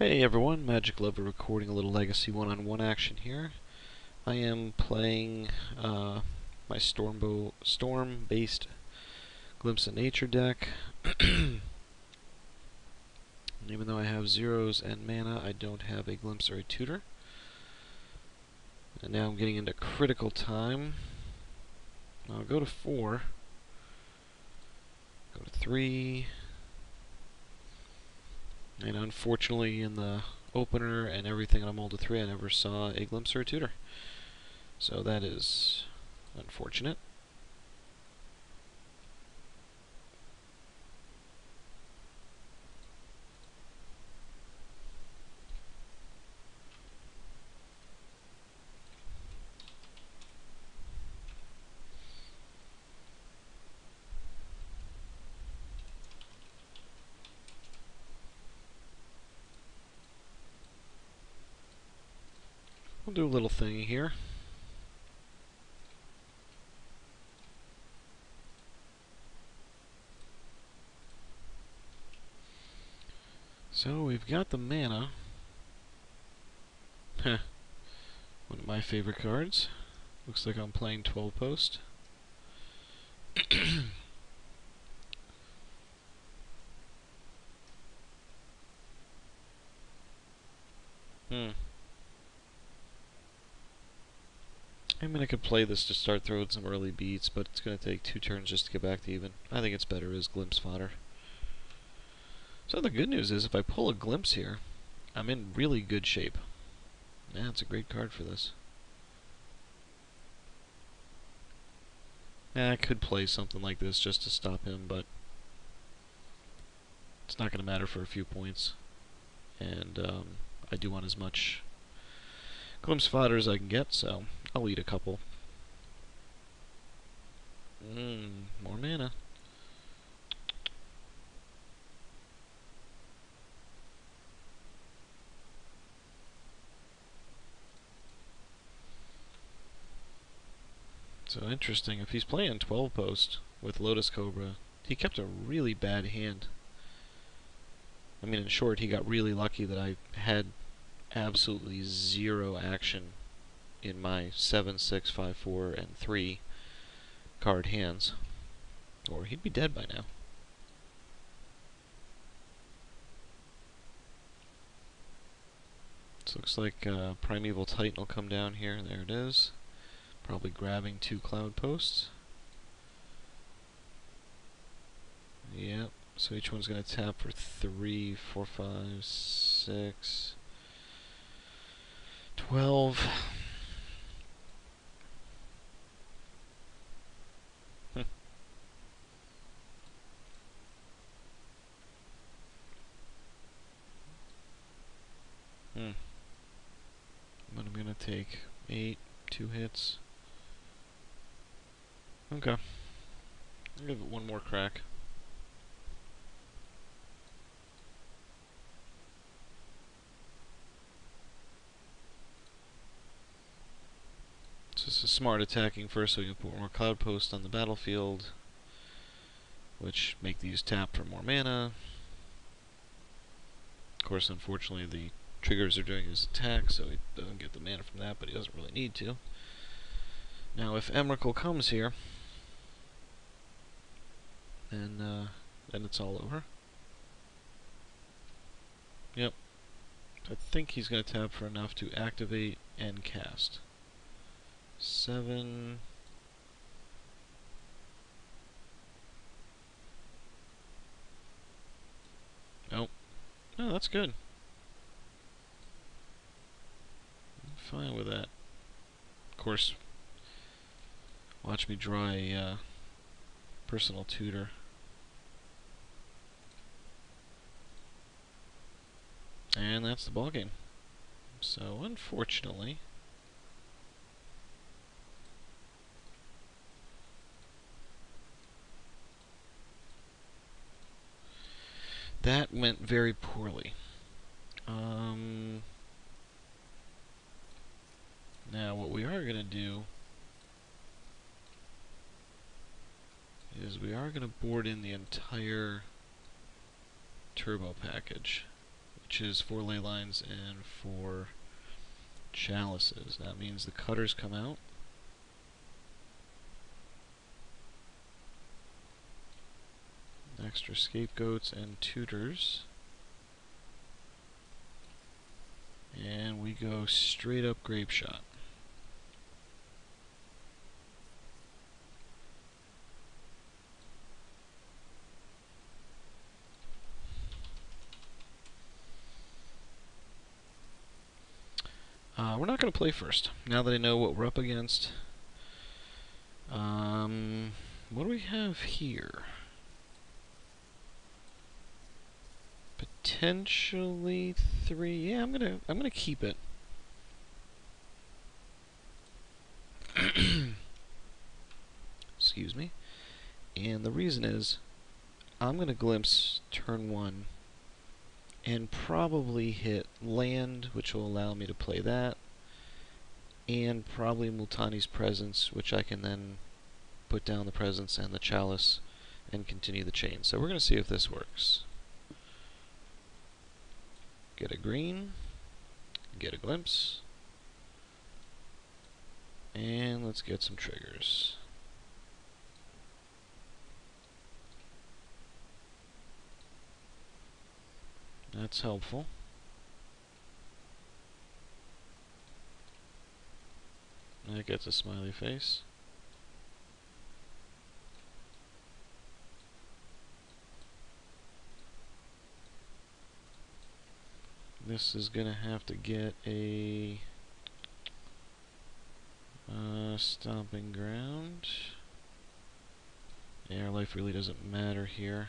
Hey everyone, Magic Lover recording a little Legacy one-on-one action here. I am playing my Storm-based Glimpse of Nature deck. Even though I have zeros and mana, I don't have a Glimpse or a Tutor. And now I'm getting into critical time. I'll go to 4. Go to 3. And unfortunately in the opener and everything on mull to 3, I never saw a Glimpse or a Tutor. So that is unfortunate. We'll do a little thing here. So we've got the mana. Heh. One of my favorite cards. Looks like I'm playing 12 post. I mean, I could play this to start throwing some early beats, but it's going to take 2 turns just to get back to even. I think it's better as Glimpse fodder. So the good news is, if I pull a Glimpse here, I'm in really good shape. Yeah, it's a great card for this. I could play something like this just to stop him, but it's not going to matter for a few points. And I do want as much Glimpse fodder as I can get, so I'll eat a couple. More mana. So interesting, if he's playing 12 post with Lotus Cobra, he kept a really bad hand. I mean, in short, he got really lucky that I had absolutely zero action in my 7, 6, 5, 4, and 3 card hands. Or he'd be dead by now. This looks like Primeval Titan will come down here. There it is. Probably grabbing 2 cloud posts. Yep. So each one's going to tap for 3, 4, 5, 6, 12. But I'm going to take 8, 2 hits. Okay. I'll give it one more crack. So this is smart attacking first, so we can put more cloud posts on the battlefield, which make these tap for more mana. Of course, unfortunately, the triggers are doing his attack, so he doesn't get the mana from that, but he doesn't really need to. Now, if Emrakul comes here, then it's all over. Yep. I think he's going to tap for enough to activate and cast. 7. Oh. No, that's good. I'm fine with that. Of course, watch me draw a personal tutor. And that's the ballgame. So, unfortunately, that went very poorly. Now, what we are going to do is we are going to board in the entire turbo package, which leeches, 4 ley lines, and 4 chalices. That means the cutters come out. Extra scapegoats and tutors. And we go straight up grape shot. We're not going to play first. Now that I know what we're up against. What do we have here? Potentially 3. Yeah, I'm gonna keep it. Excuse me. And the reason is, I'm gonna glimpse turn 1 and probably hit land, which will allow me to play that, and probably Multani's Presence, which I can then put down the Presence and the Chalice and continue the chain. So we're gonna see if this works. Get a green, get a glimpse, and let's get some triggers. That's helpful. That gets a smiley face. This is gonna have to get a stomping ground. Yeah, our life really doesn't matter here.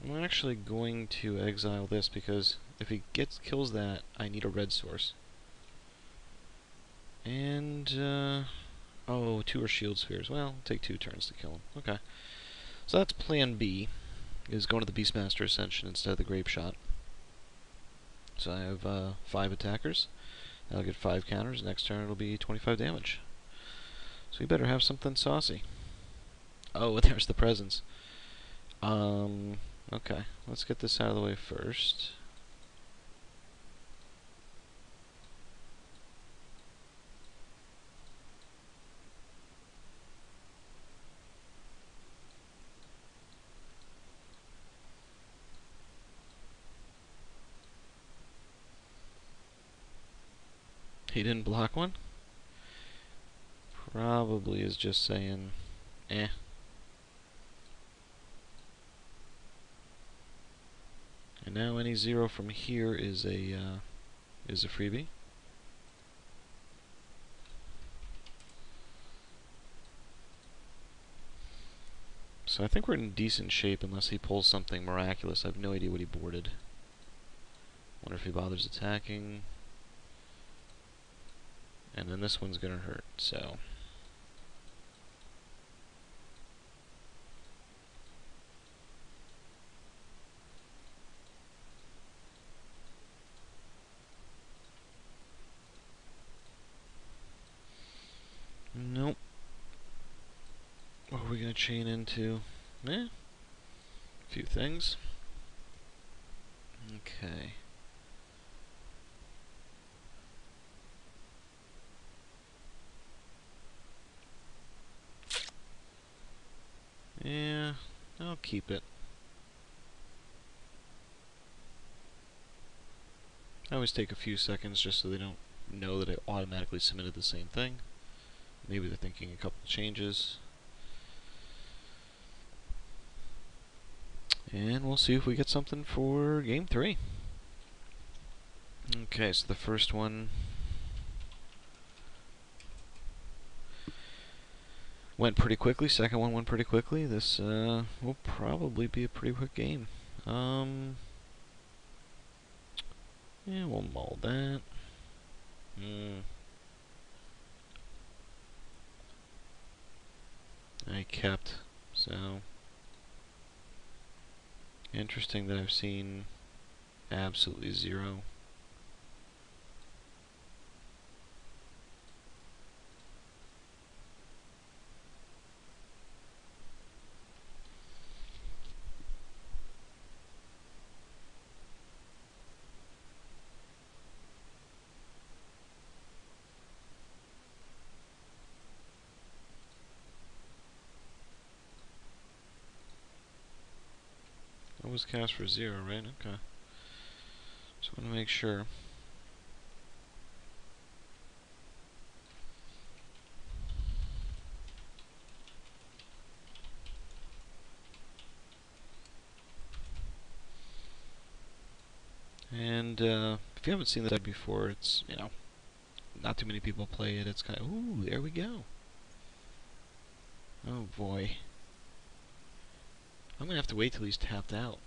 I'm actually going to exile this because if he kills that, I need a red source. And oh, 2 are shield spheres. Well, it'll take 2 turns to kill him. Okay. So that's plan B, is going to the Beastmaster Ascension instead of the Grape Shot. So I have 5 attackers. I'll get 5 counters. Next turn it'll be 25 damage. So we better have something saucy. Oh, and there's the Presence. Okay, let's get this out of the way first. He didn't block one? Probably is just saying, eh. And now any 0 from here is a freebie. So I think we're in decent shape unless he pulls something miraculous. I have no idea what he boarded. Wonder if he bothers attacking. And then this one's gonna hurt, so. Nope. What are we gonna chain into? A few things. Okay. Yeah, I'll keep it. I always take a few seconds just so they don't know that I automatically submitted the same thing. Maybe they're thinking a couple changes. And we'll see if we get something for game 3. Okay, so the first one went pretty quickly. Second one went pretty quickly. This will probably be a pretty quick game. Yeah, we'll mull that. I kept, so Interesting that I've seen absolutely zero. It was cast for 0, right? Okay. Just want to make sure. And if you haven't seen the deck before, it's, you know, not too many people play it. It's kind of, ooh, there we go. Oh boy. I'm gonna have to wait till he's tapped out.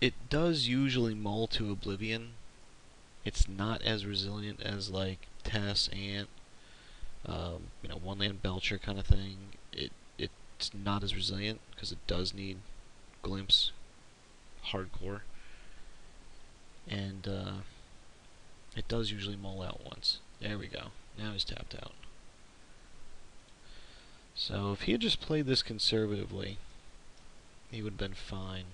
It does usually mull to oblivion. It's not as resilient as like Tess, Ant, you know, one land Belcher kind of thing. It's not as resilient because it does need glimpse, hardcore, and it does usually mull out once. There we go. Now he's tapped out. So if he had just played this conservatively, he would have been fine.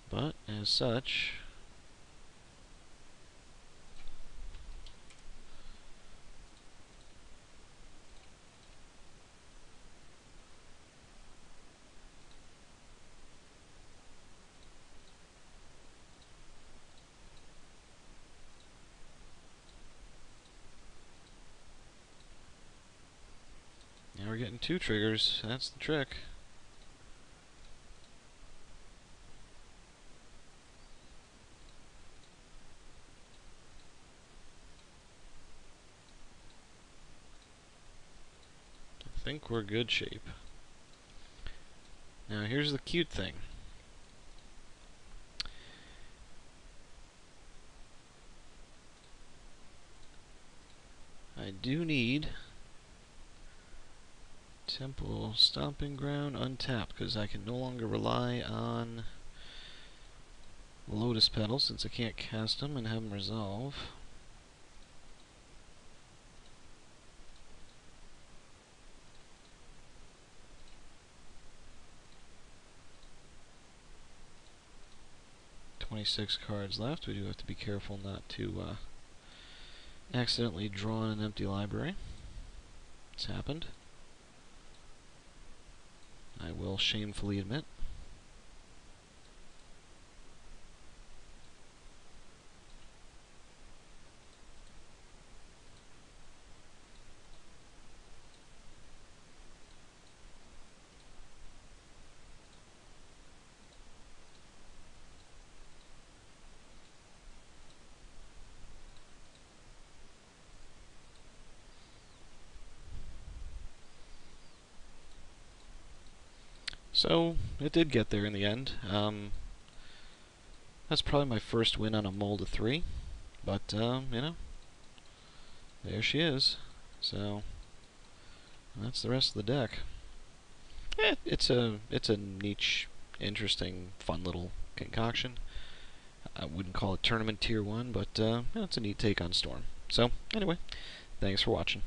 But as such, now we're getting 2 triggers. That's the trick. I think we're good shape. Now here's the cute thing. I do need Temple Stomping Ground untapped because I can no longer rely on Lotus Petals since I can't cast them and have them resolve. "26 cards left. We do have to be careful not to accidentally draw in an empty library. It's happened. I will shamefully admit. So, it did get there in the end. That's probably my first win on a mull to 3. But, you know, there she is. So, that's the rest of the deck. It's a niche, interesting, fun little concoction. I wouldn't call it tournament tier 1, but it's a neat take on Storm. So, anyway, thanks for watching.